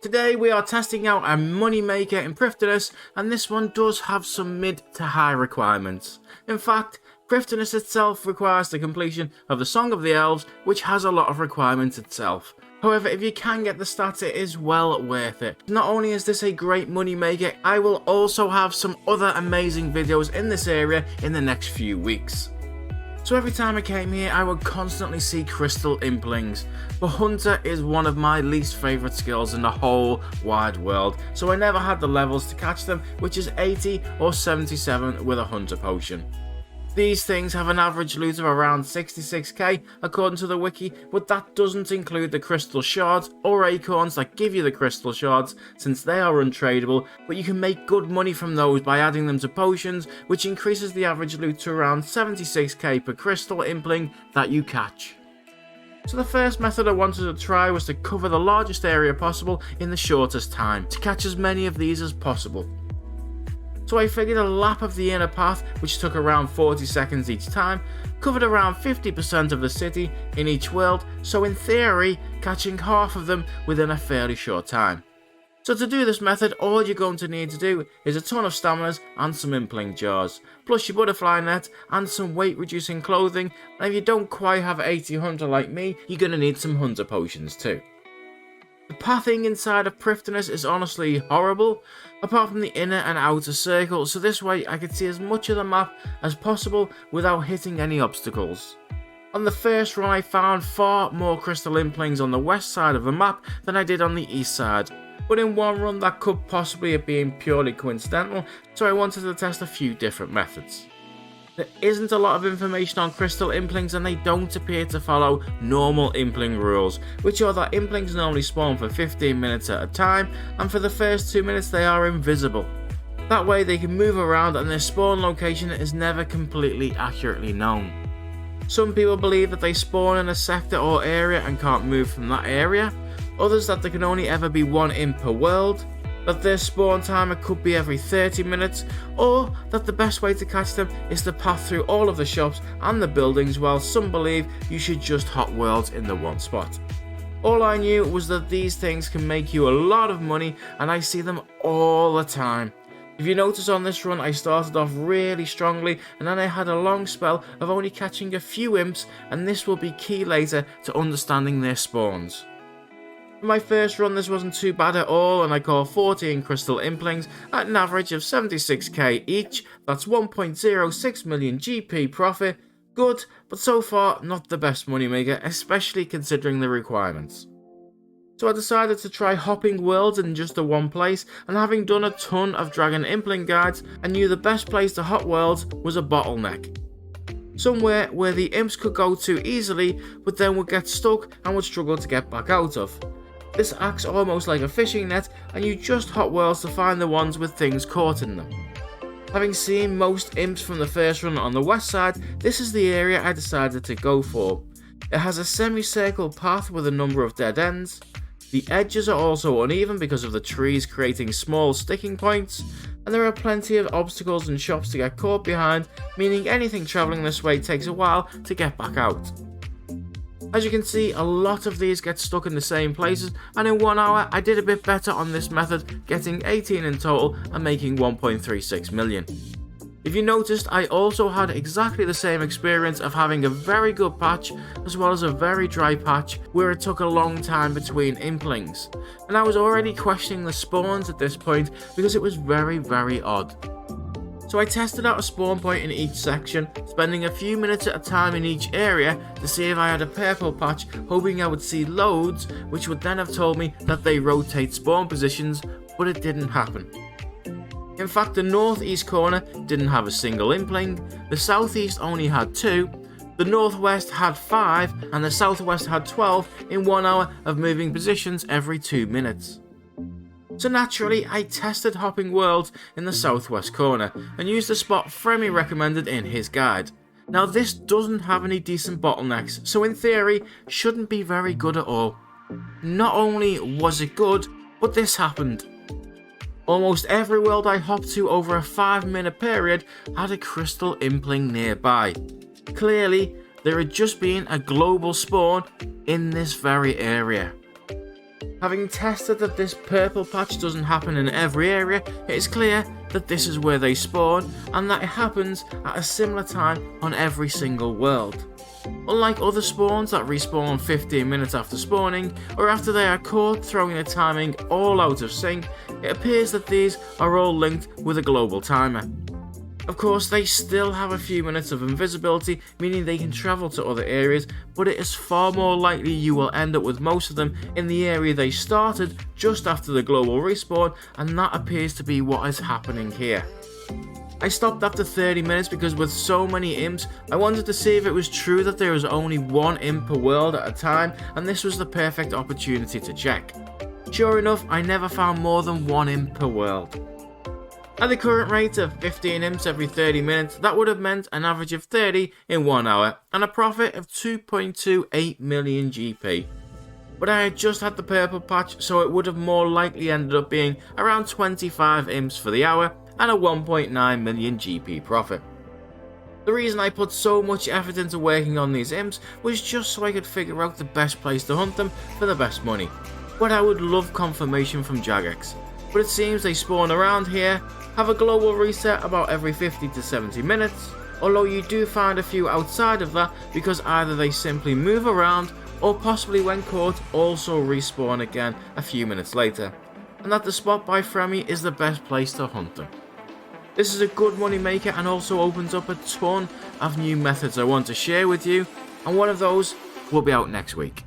Today we are testing out a moneymaker in Thriftiness, and this one does have some mid to high requirements. In fact, Thriftiness itself requires the completion of the Song of the Elves, which has a lot of requirements itself. However, if you can get the stats, it is well worth it. Not only is this a great moneymaker, I will also have some other amazing videos in this area in the next few weeks. So every time I came here, I would constantly see crystal implings, but Hunter is one of my least favourite skills in the whole wide world, so I never had the levels to catch them, which is 80 or 77 with a Hunter potion. These things have an average loot of around 66k according to the wiki, but that doesn't include the crystal shards or acorns that give you the crystal shards, since they are untradeable, but you can make good money from those by adding them to potions, which increases the average loot to around 76k per crystal impling that you catch. So the first method I wanted to try was to cover the largest area possible in the shortest time, to catch as many of these as possible. So I figured a lap of the inner path, which took around 40 seconds each time, covered around 50% of the city in each world, so in theory, catching half of them within a fairly short time. So to do this method, all you're going to need to do is a ton of staminas and some impling jars, plus your butterfly net and some weight reducing clothing, and if you don't quite have 80 hunter like me, you're going to need some hunter potions too. The pathing inside of Thriftiness is honestly horrible, apart from the inner and outer circle, so this way I could see as much of the map as possible without hitting any obstacles. On the first run I found far more crystal implings on the west side of the map than I did on the east side, but in one run that could possibly have been purely coincidental, so I wanted to test a few different methods. There isn't a lot of information on crystal implings, and they don't appear to follow normal impling rules, which are that implings normally spawn for 15 minutes at a time, and for the first 2 minutes they are invisible. That way they can move around and their spawn location is never completely accurately known. Some people believe that they spawn in a sector or area and can't move from that area, others that there can only ever be one imp per world, that their spawn timer could be every 30 minutes, or that the best way to catch them is to pass through all of the shops and the buildings, while some believe you should just hot worlds in the one spot. All I knew was that these things can make you a lot of money, and I see them all the time. If you notice on this run, I started off really strongly, and then I had a long spell of only catching a few imps, and this will be key later to understanding their spawns. For my first run this wasn't too bad at all, and I caught 14 crystal implings at an average of 76k each. That's 1.06 million GP profit. Good, but so far not the best moneymaker, especially considering the requirements. So I decided to try hopping worlds in just the one place, and having done a ton of dragon impling guides, I knew the best place to hot worlds was a bottleneck. Somewhere where the imps could go to easily, but then would get stuck and would struggle to get back out of. This acts almost like a fishing net, and you just hot worlds to find the ones with things caught in them. Having seen most imps from the first run on the west side, this is the area I decided to go for. It has a semicircle path with a number of dead ends. The edges are also uneven because of the trees creating small sticking points, and there are plenty of obstacles and shops to get caught behind, meaning anything travelling this way takes a while to get back out. As you can see, a lot of these get stuck in the same places, and in 1 hour I did a bit better on this method, getting 18 in total and making 1.36 million. If you noticed, I also had exactly the same experience of having a very good patch as well as a very dry patch where it took a long time between implings, and I was already questioning the spawns at this point because it was very odd. So I tested out a spawn point in each section, spending a few minutes at a time in each area to see if I had a purple patch, hoping I would see loads, which would then have told me that they rotate spawn positions, but it didn't happen. In fact, the northeast corner didn't have a single impling, the southeast only had 2, the northwest had 5, and the southwest had 12 in 1 hour of moving positions every 2 minutes. So naturally, I tested hopping worlds in the southwest corner and used the spot Fremmy recommended in his guide. Now this doesn't have any decent bottlenecks, so in theory shouldn't be very good at all. Not only was it good, but this happened. Almost every world I hopped to over a 5-minute period had a crystal impling nearby. Clearly, there had just been a global spawn in this very area. Having tested that this purple patch doesn't happen in every area, it is clear that this is where they spawn and that it happens at a similar time on every single world. Unlike other spawns that respawn 15 minutes after spawning, or after they are caught throwing the timing all out of sync, it appears that these are all linked with a global timer. Of course, they still have a few minutes of invisibility, meaning they can travel to other areas, but it is far more likely you will end up with most of them in the area they started just after the global respawn, and that appears to be what is happening here. I stopped after 30 minutes because with so many imps, I wanted to see if it was true that there was only one imp per world at a time, and this was the perfect opportunity to check. Sure enough, I never found more than one imp per world. At the current rate of 15 imps every 30 minutes, that would have meant an average of 30 in 1 hour, and a profit of 2.28 million GP. But I had just had the purple patch, so it would have more likely ended up being around 25 imps for the hour, and a 1.9 million GP profit. The reason I put so much effort into working on these imps was just so I could figure out the best place to hunt them for the best money. But I would love confirmation from Jagex. But it seems they spawn around here, have a global reset about every 50 to 70 minutes, although you do find a few outside of that because either they simply move around or possibly when caught also respawn again a few minutes later, and that the spot by Fremmy is the best place to hunt them. This is a good money maker and also opens up a ton of new methods I want to share with you, and one of those will be out next week.